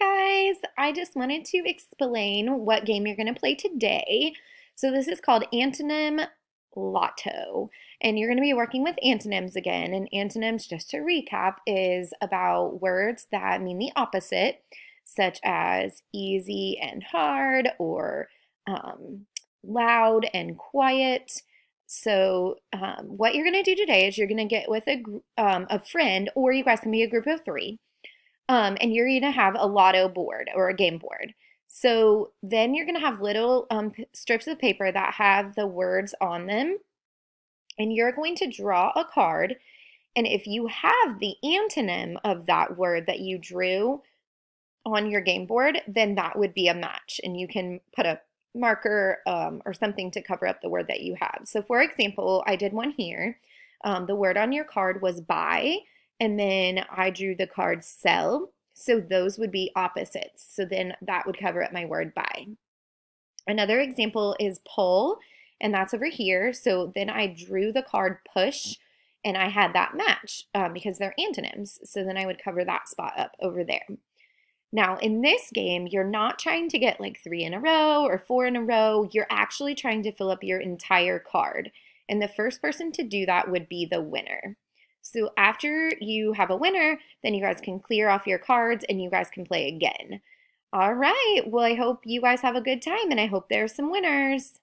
guys, I just wanted to explain what game you're going to play today. So this is called Antonym Lotto, and you're going to be working with antonyms again. And antonyms, just to recap, is about words that mean the opposite, such as easy and hard, or um, loud and quiet. So what you're going to do today is you're going to get with a friend, or you guys can be a group of three, and you're going to have a lotto board or a game board. So then you're going to have little strips of paper that have the words on them, and you're going to draw a card. And if you have the antonym of that word that you drew on your game board, then that would be a match. And you can put a marker or something to cover up the word that you have. So, for example, I did one here. The word on your card was buy, and then I drew the card sell. So those would be opposites. So then that would cover up my word buy. Another example is pull, and that's over here. So then I drew the card push, and I had that match because they're antonyms. So then I would cover that spot up over there. Now, in this game, you're not trying to get like 3 in a row or 4 in a row. You're actually trying to fill up your entire card. And the first person to do that would be the winner. So after you have a winner, then you guys can clear off your cards and you guys can play again. All right. Well, I hope you guys have a good time and I hope there's some winners.